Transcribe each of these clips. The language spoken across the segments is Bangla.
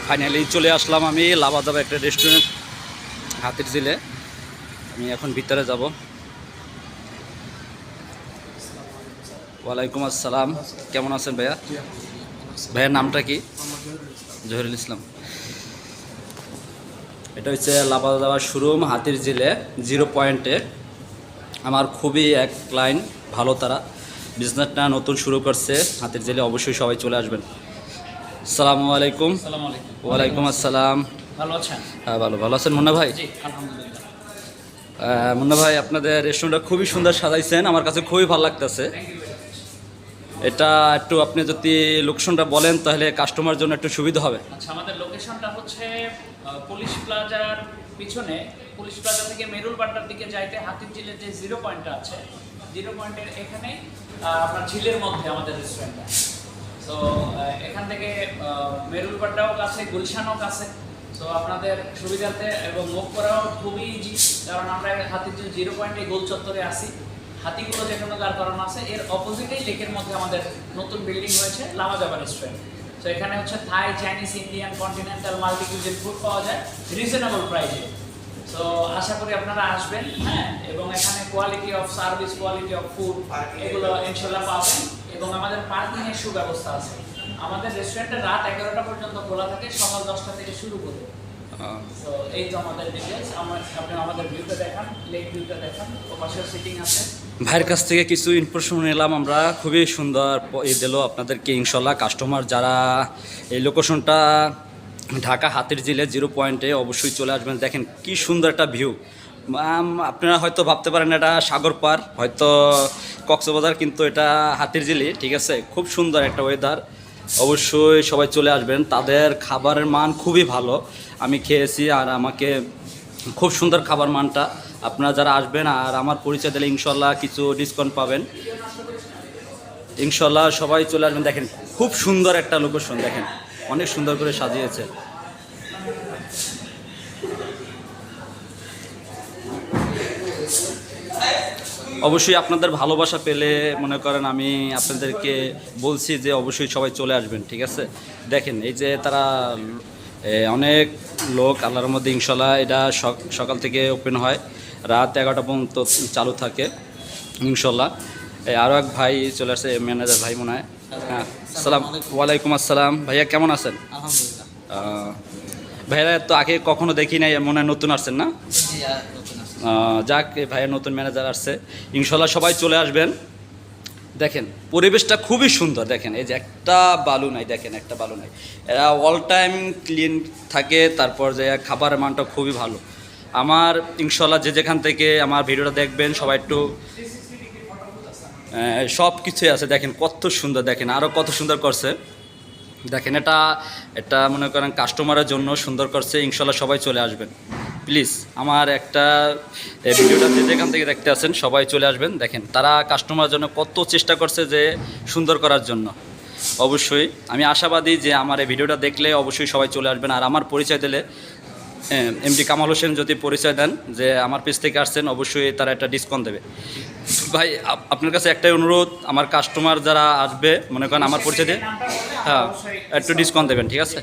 ফাইনালি চলে আসলাম আমি লাভাদাবা একটা রেস্টুরেন্ট হাতির ঝিলে। আমি এখন ভিতরে যাব। ওয়ালাইকুম আসসালাম, কেমন আছেন ভাইয়া? ভাইয়ার নামটা কি? জহিরুল ইসলাম। এটা হচ্ছে লাভাদাবা শোরুম হাতির ঝিলে 0 পয়েন্টে। আমার খুবই এক ক্লায়েন্ট ভালো, তারা বিজনেসটা নতুন শুরু করছে হাতির ঝিলে। অবশ্যই সবাই চলে আসবেন। আসসালামু আলাইকুম। ওয়ালাইকুম আসসালাম। ভালো আছেন? হ্যাঁ, ভালো আছেন মুন্না ভাই? জি আলহামদুলিল্লাহ। মুন্না ভাই, আপনাদের রেস্টুরেন্টটা খুবই সুন্দর সাজাইছেন, আমার কাছে খুবই ভালো লাগতেছে। এটা একটু আপনি যদি লোকেশনটা বলেন তাহলে কাস্টমার জন্য একটু সুবিধা হবে। আচ্ছা, আমাদের লোকেশনটা হচ্ছে পুলিশ প্লাজার পিছনে। পুলিশ প্লাজা থেকে মেরুল বাড্ডার দিকে যাইতে হাতির ঝিলের যে 0 পয়েন্টটা আছে, 0 পয়েন্টের এখানেই আপনার ঝিলের মধ্যে আমাদের রেস্টুরেন্টটা। তো এখান থেকে মেরুল বাড্ডাও কাছে, গুলশানও কাছে। তো আপনাদের সুবিধার্থে এবং মুখ করাও খুবই ইজি, কারণ আমরা হাতির ঝিল 0 পয়েন্টে গোল চত্বরে আসি। হাতিগুলো যেখানে দাঁড় করানো আছে এর অপোজিটেই লেকের মধ্যে আমাদের নতুন বিল্ডিং হয়েছে লাভাদাবা রেস্টুরেন্ট। তো এখানে হচ্ছে Thai, Chinese, Indian, continental, multi cuisine food পাওয়া যায় রিজনেবল প্রাইসে। তো আশা করি আপনারা আসবেন, হ্যাঁ, এবং এখানে quality of service, quality of food এগুলো ইনশাল্লাহ পাবেন। এবং আমাদের পার্কিংয়ের সুব্যবস্থা আছে। আমাদের রেস্টুরেন্টে রাত 11টা পর্যন্ত খোলা থাকে, সকাল 10টা থেকে শুরু করে। তো এই তো আমাদের ডিটেলস। আপনি আমাদের ভিউটা দেখান, লেক ভিউটা দেখান, ওপাশেও সিটিং আছে। ভাইয়ের কাছ থেকে কিছু ইনফরমেশন নিলাম আমরা, খুবই সুন্দর দিল আপনাদেরকে। ইনশাল্লাহ কাস্টমার যারা এই লোকেশনটা ঢাকা হাতির ঝিলে 0 পয়েন্টে অবশ্যই চলে আসবেন। দেখেন কি সুন্দর একটা ভিউ। আপনারা হয়তো ভাবতে পারেন এটা সাগর পার, হয়তো কক্সবাজার, কিন্তু এটা হাতির ঝিলি, ঠিক আছে? খুব সুন্দর একটা ওয়েদার। অবশ্যই সবাই চলে আসবেন। তাদের খাবারের মান খুবই ভালো, আমি খেয়েছি, আর আমাকে খুব সুন্দর খাবার মানটা। আপনারা যারা আসবেন আর আমার পরিচয় দিলে ইনশাল্লাহ কিছু ডিসকাউন্ট পাবেন। ইনশাল্লাহ সবাই চলে আসবেন। দেখেন খুব সুন্দর একটা লোকেশন, দেখেন অনেক সুন্দর করে সাজিয়েছে। অবশ্যই আপনাদের ভালোবাসা পেলে মনে করেন আমি আপনাদেরকে বলছি যে অবশ্যই সবাই চলে আসবেন, ঠিক আছে? দেখেন এই যে তারা অনেক লোক আল্লাহর মধ্যে। ইনশাল্লাহ এটা সকাল থেকে ওপেন হয়, রাত 11টা পর্যন্ত চালু থাকে ইনশাল্লাহ। আরও এক ভাই চলে আসছে, ম্যানেজার ভাই মনে হয়। হ্যাঁ, আসসালাম। ওয়ালাইকুম আসসালাম। ভাইয়া কেমন আছেন? আলহামদুলিল্লাহ। ভাইয়া তো আগে কখনো দেখি নাই, মনে হয় নতুন আসছেন না? যাক, ভাইয়া নতুন ম্যানেজার আসছে। ইনশাল্লাহ সবাই চলে আসবেন। দেখেন পরিবেশটা খুবই সুন্দর। দেখেন এই যে একটা বালু নাই, দেখেন একটা বালু নাই। এরা অল টাইম ক্লিন থাকে। তারপর যে খাবারের মানটা খুবই ভালো। আমার ইনশাল্লাহ যে যেখান থেকে আমার ভিডিওটা দেখবেন সবাই একটু সব কিছুই আছে। দেখেন কত সুন্দর, দেখেন আরও কত সুন্দর করছে। দেখেন এটা মনে করেন কাস্টমারের জন্য সুন্দর করছে। ইনশাল্লাহ সবাই চলে আসবেন প্লিজ। আমার একটা ভিডিওটা যে যেখান থেকে দেখতে আছেন সবাই চলে আসবেন। দেখেন তারা কাস্টমারের জন্য কত চেষ্টা করছে যে সুন্দর করার জন্য। অবশ্যই আমি আশাবাদী যে আমার এই ভিডিওটা দেখলে অবশ্যই সবাই চলে আসবেন। আর আমার পরিচয় দিলে এমডি কামাল হোসেন যদি পরিচয় দেন যে আমার পেজ থেকে আসছেন, অবশ্যই তারা একটা ডিসকাউন্ট দেবে। ভাই আপনার কাছে একটাই অনুরোধ, আমার কাস্টমার যারা আসবে মনে করেন আমার পরিচয় দিয়ে, হ্যাঁ, একটু ডিসকাউন্ট দেবেন, ঠিক আছে?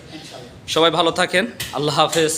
সবাই ভালো থাকেন, আল্লাহ হাফেজ।